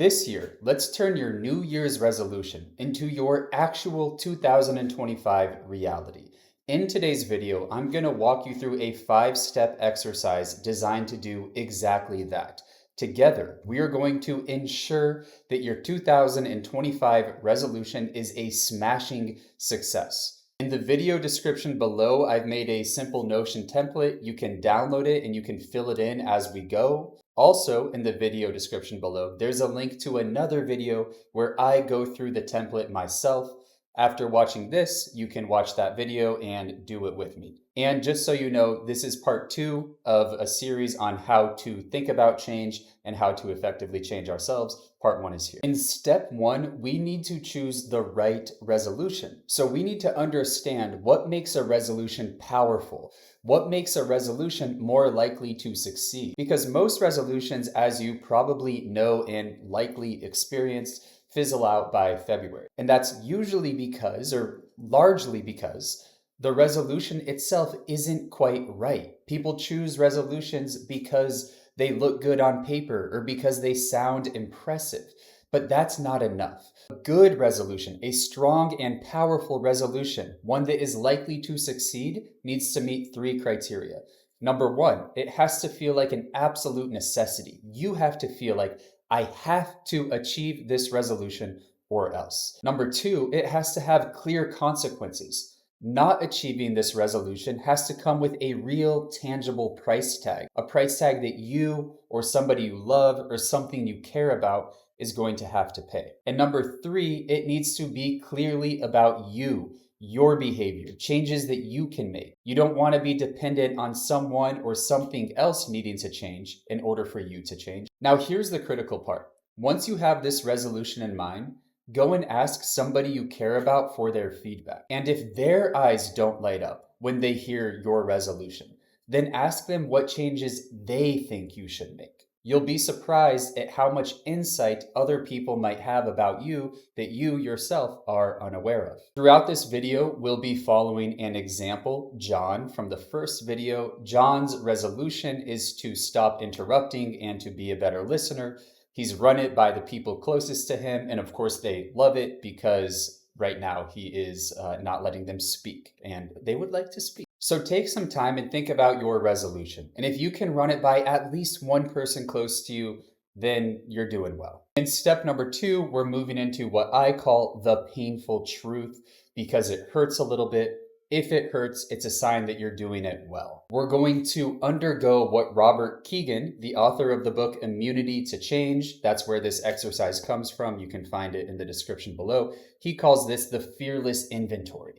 This year, let's turn your New Year's resolution into your actual 2025 reality. In today's video, I'm going to walk you through a 5-step exercise designed to do exactly that. Together, we are going to ensure that your 2025 resolution is a smashing success. In the video description below, I've made a simple Notion template. You can download it and you can fill it in as we go. Also, in the video description below, there's a link to another video where I go through the template myself. After watching this, you can watch that video and do it with me. And just so you know, this is part 2 of a series on how to think about change and how to effectively change ourselves. Part 1 is here. In step 1, we need to choose the right resolution. So we need to understand what makes a resolution powerful. What makes a resolution more likely to succeed? Because most resolutions, as you probably know and likely experienced, fizzle out by February. And that's usually because, or largely because, the resolution itself isn't quite right. People choose resolutions because they look good on paper or because they sound impressive. But that's not enough. A good resolution, a strong and powerful resolution, one that is likely to succeed, needs to meet 3 criteria. Number 1, it has to feel like an absolute necessity. You have to feel like, I have to achieve this resolution or else. Number 2, it has to have clear consequences. Not achieving this resolution has to come with a real tangible price tag, a price tag that you or somebody you love or something you care about is going to have to pay. And number 3, it needs to be clearly about you, your behavior, changes that you can make. You don't want to be dependent on someone or something else needing to change in order for you to change. Now, here's the critical part. Once you have this resolution in mind, go and ask somebody you care about for their feedback. And if their eyes don't light up when they hear your resolution, then ask them what changes they think you should make. You'll be surprised at how much insight other people might have about you that you yourself are unaware of. Throughout this video, we'll be following an example, John, from the first video. John's resolution is to stop interrupting and to be a better listener. He's run it by the people closest to him, and of course they love it because right now he is not letting them speak, and they would like to speak. So take some time and think about your resolution. And if you can run it by at least one person close to you, then you're doing well. In step number 2, we're moving into what I call the painful truth because it hurts a little bit. If it hurts, it's a sign that you're doing it well. We're going to undergo what Robert Kegan, the author of the book Immunity to Change, that's where this exercise comes from. You can find it in the description below. He calls this the fearless inventory.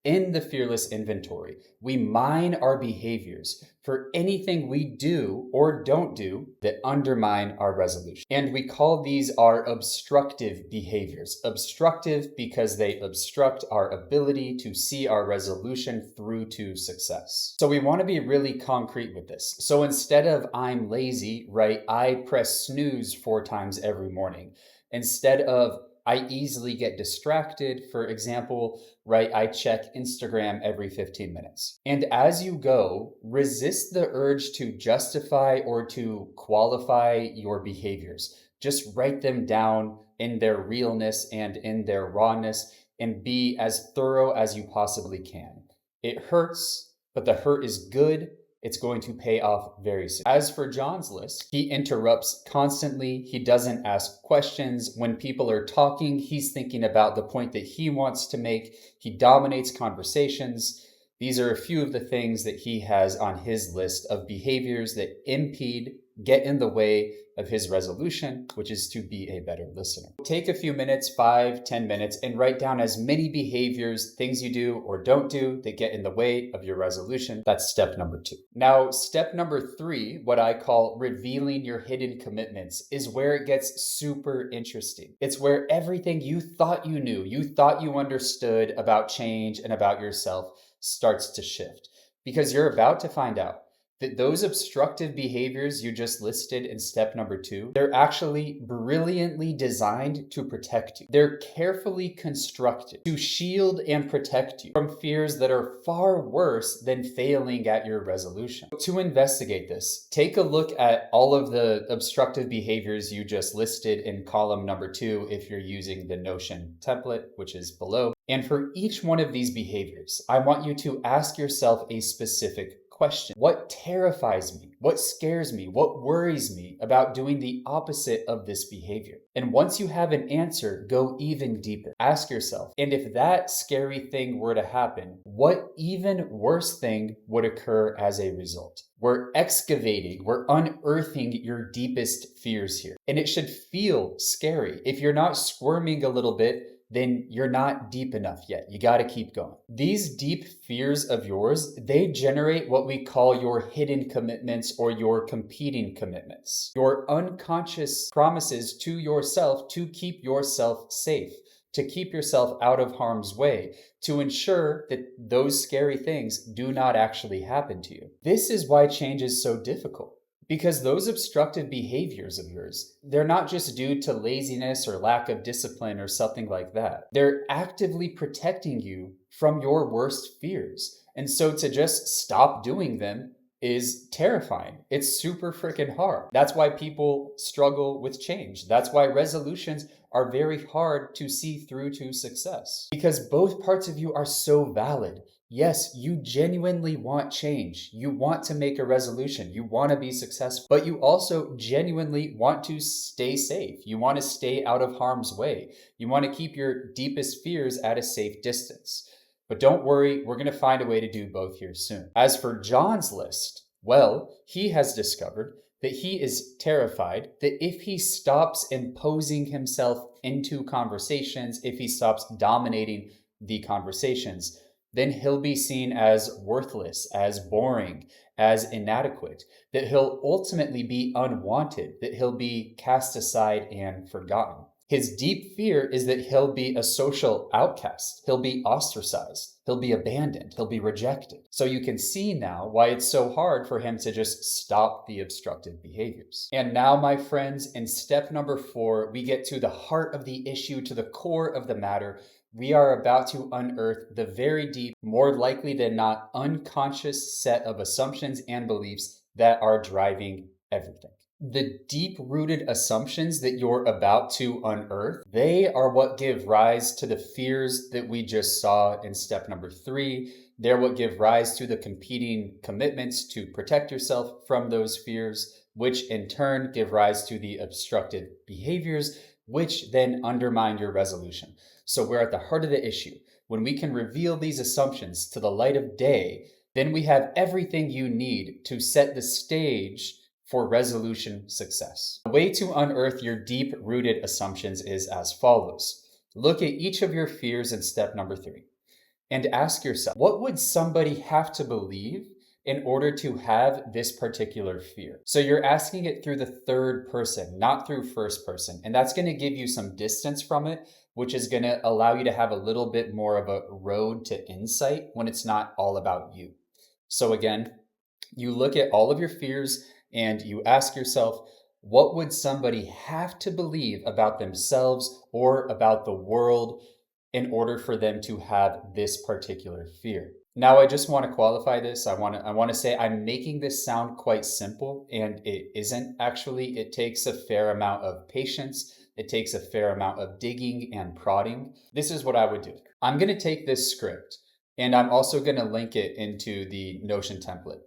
In the fearless inventory, we mine our behaviors for anything we do or don't do that undermine our resolution. And we call these our obstructive behaviors. Obstructive because they obstruct our ability to see our resolution through to success. So we want to be really concrete with this. So instead of I'm lazy, right, I press snooze 4 times every morning. Instead of I easily get distracted, for example, right? I check Instagram every 15 minutes. And as you go, resist the urge to justify or to qualify your behaviors. Just write them down in their realness and in their rawness and be as thorough as you possibly can. It hurts, but the hurt is good. It's going to pay off very soon. As for John's list, he interrupts constantly. He doesn't ask questions. When people are talking, he's thinking about the point that he wants to make. He dominates conversations. These are a few of the things that he has on his list of behaviors that impede, get in the way of his resolution, which is to be a better listener. Take a few minutes, 5-10 minutes, and write down as many behaviors, things you do or don't do that get in the way of your resolution. That's step number 2. Now, step number 3, what I call revealing your hidden commitments, is where it gets super interesting. It's where everything you thought you knew, you thought you understood about change and about yourself starts to shift, because you're about to find out that those obstructive behaviors you just listed in step number 2, they're actually brilliantly designed to protect you. They're carefully constructed to shield and protect you from fears that are far worse than failing at your resolution. To investigate this, take a look at all of the obstructive behaviors you just listed in column number 2 if you're using the Notion template, which is below. And for each one of these behaviors, I want you to ask yourself a specific question. What terrifies me? What scares me? What worries me about doing the opposite of this behavior? And once you have an answer, go even deeper. Ask yourself, and if that scary thing were to happen, what even worse thing would occur as a result? We're excavating, we're unearthing your deepest fears here. And it should feel scary. If you're not squirming a little bit, then you're not deep enough yet. You got to keep going. These deep fears of yours, they generate what we call your hidden commitments or your competing commitments. Your unconscious promises to yourself to keep yourself safe, to keep yourself out of harm's way, to ensure that those scary things do not actually happen to you. This is why change is so difficult. Because those obstructive behaviors of yours, they're not just due to laziness or lack of discipline or something like that. They're actively protecting you from your worst fears. And so to just stop doing them is terrifying. It's super freaking hard. That's why people struggle with change. That's why resolutions are very hard to see through to success. Because both parts of you are so valid. Yes, you genuinely want change. You want to make a resolution. You want to be successful, but you also genuinely want to stay safe. You want to stay out of harm's way. You want to keep your deepest fears at a safe distance. But don't worry, we're going to find a way to do both here soon. As for John's list, well, he has discovered that he is terrified that if he stops imposing himself into conversations, if he stops dominating the conversations, then he'll be seen as worthless, as boring, as inadequate, that he'll ultimately be unwanted, that he'll be cast aside and forgotten. His deep fear is that he'll be a social outcast. He'll be ostracized. He'll be abandoned. He'll be rejected. So you can see now why it's so hard for him to just stop the obstructive behaviors. And now, my friends, in step number 4, we get to the heart of the issue, to the core of the matter. We are about to unearth the very deep, more likely than not, unconscious set of assumptions and beliefs that are driving everything. The deep-rooted assumptions that you're about to unearth, they are what give rise to the fears that we just saw in step number 3. They're what give rise to the competing commitments to protect yourself from those fears, which in turn give rise to the obstructive behaviors, which then undermine your resolution. So we're at the heart of the issue. When we can reveal these assumptions to the light of day, then we have everything you need to set the stage for resolution success. The way to unearth your deep-rooted assumptions is as follows. Look at each of your fears in step number 3 and ask yourself, what would somebody have to believe in order to have this particular fear? So you're asking it through the third person, not through first person. And that's going to give you some distance from it, which is going to allow you to have a little bit more of a road to insight when it's not all about you. So again, you look at all of your fears and you ask yourself, what would somebody have to believe about themselves or about the world in order for them to have this particular fear? Now, I just want to qualify this. I want to say I'm making this sound quite simple, and it isn't actually. It takes a fair amount of patience. It takes a fair amount of digging and prodding. This is what I would do. I'm going to take this script, and I'm also going to link it into the Notion template.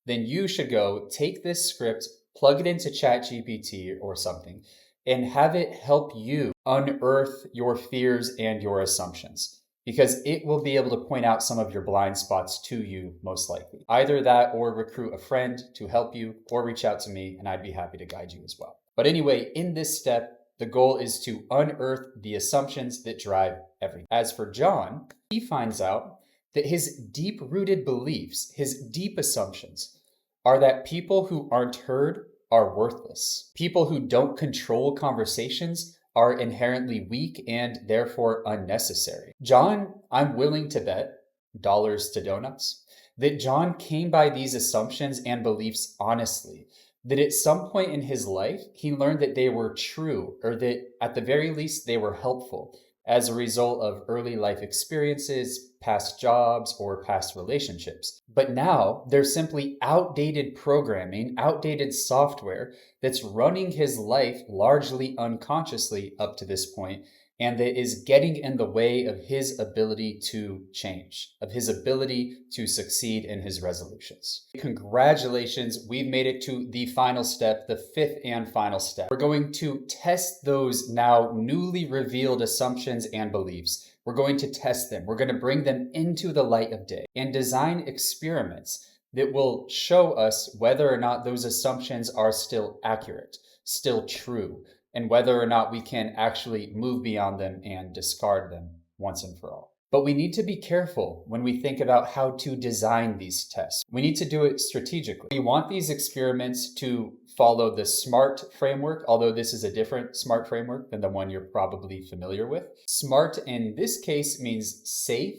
Then you should go take this script, plug it into ChatGPT or something, and have it help you unearth your fears and your assumptions, because it will be able to point out some of your blind spots to you, most likely. Either that or recruit a friend to help you, or reach out to me and I'd be happy to guide you as well. But anyway, in this step, the goal is to unearth the assumptions that drive everything. As for John, he finds out that his deep-rooted beliefs, his deep assumptions, are that people who aren't heard are worthless. People who don't control conversations are inherently weak and therefore unnecessary. John, I'm willing to bet, dollars to donuts, that John came by these assumptions and beliefs honestly, that at some point in his life, he learned that they were true, or that at the very least, they were helpful as a result of early life experiences, past jobs, or past relationships. But now they're simply outdated programming, outdated software that's running his life largely unconsciously up to this point, and that is getting in the way of his ability to change, of his ability to succeed in his resolutions. Congratulations, we've made it to the final step, the fifth and final step. We're going to test those now newly revealed assumptions and beliefs. We're going to test them. We're going to bring them into the light of day and design experiments that will show us whether or not those assumptions are still accurate, still true, and whether or not we can actually move beyond them and discard them once and for all. But we need to be careful when we think about how to design these tests. We need to do it strategically. We want these experiments to follow the SMART framework, although this is a different SMART framework than the one you're probably familiar with. SMART in this case means safe,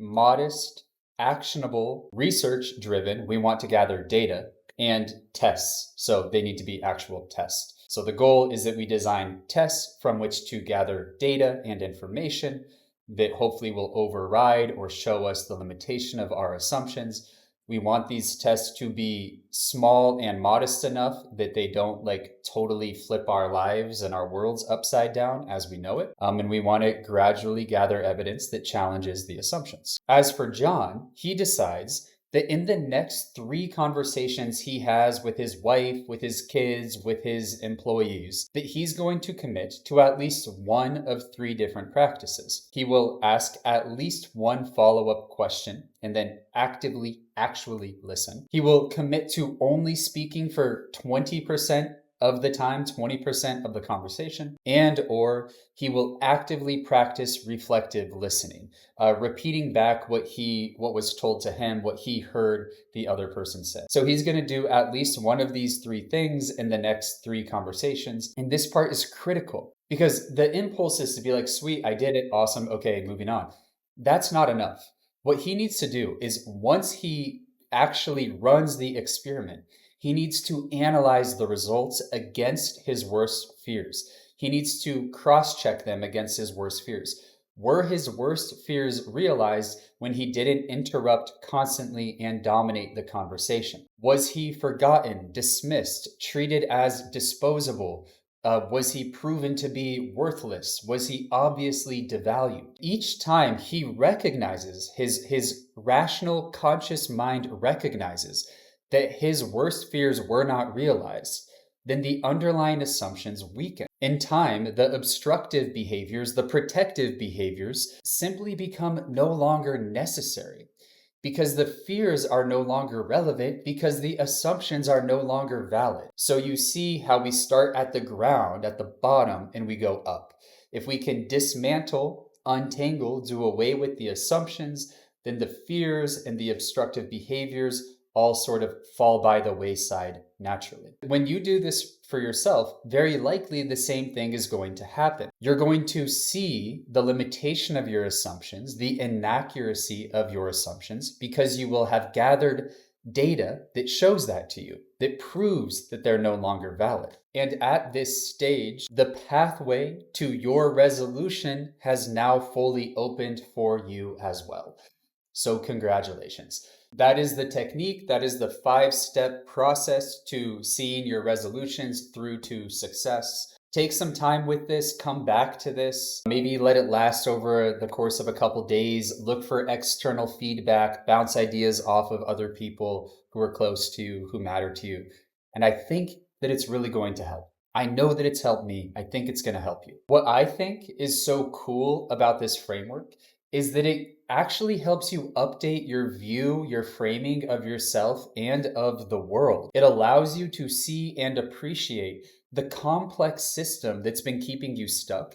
modest, actionable, research-driven. We want to gather data, and tests. So they need to be actual tests. So the goal is that we design tests from which to gather data and information that hopefully will override or show us the limitation of our assumptions. We want these tests to be small and modest enough that they don't totally flip our lives and our worlds upside down as we know it. And we want to gradually gather evidence that challenges the assumptions. As for John, he decides that in the next 3 conversations he has with his wife, with his kids, with his employees, that he's going to commit to at least one of 3 different practices. He will ask at least one follow-up question and then actually listen. He will commit to only speaking for 20% of the time, 20% of the conversation, and or he will actively practice reflective listening, repeating back what was told to him, what he heard the other person say. So he's going to do at least one of these 3 things in the next 3 conversations. And this part is critical because the impulse is to be like, sweet, I did it, awesome, okay, moving on. That's not enough. What he needs to do is once he actually runs the experiment, he needs to analyze the results against his worst fears. He needs to cross-check them against his worst fears. Were his worst fears realized when he didn't interrupt constantly and dominate the conversation? Was he forgotten, dismissed, treated as disposable? Was he proven to be worthless? Was he obviously devalued? Each time he recognizes, his rational, conscious mind recognizes that his worst fears were not realized, then the underlying assumptions weaken. In time, the obstructive behaviors, the protective behaviors, simply become no longer necessary because the fears are no longer relevant because the assumptions are no longer valid. So you see how we start at the ground, at the bottom, and we go up. If we can dismantle, untangle, do away with the assumptions, then the fears and the obstructive behaviors all sort of fall by the wayside naturally. When you do this for yourself, very likely the same thing is going to happen. You're going to see the limitation of your assumptions, the inaccuracy of your assumptions, because you will have gathered data that shows that to you, that proves that they're no longer valid. And at this stage, the pathway to your resolution has now fully opened for you as well. So congratulations. That is the technique. That is the 5-step process to seeing your resolutions through to success. Take some time with this, come back to this, maybe let it last over the course of a couple days, look for external feedback, bounce ideas off of other people who are close to you, who matter to you. And I think that it's really going to help. I know that it's helped me. I think it's going to help you. What I think is so cool about this framework is that it actually helps you update your view, your framing of yourself and of the world. It allows you to see and appreciate the complex system that's been keeping you stuck,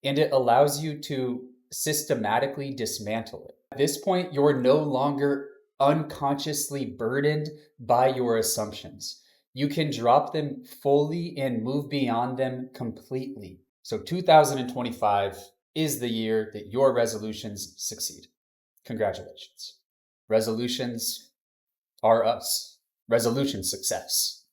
and it allows you to systematically dismantle it. At this point, you're no longer unconsciously burdened by your assumptions. You can drop them fully and move beyond them completely. So 2025 is the year that your resolutions succeed. Congratulations. Resolutions are us. Resolution success.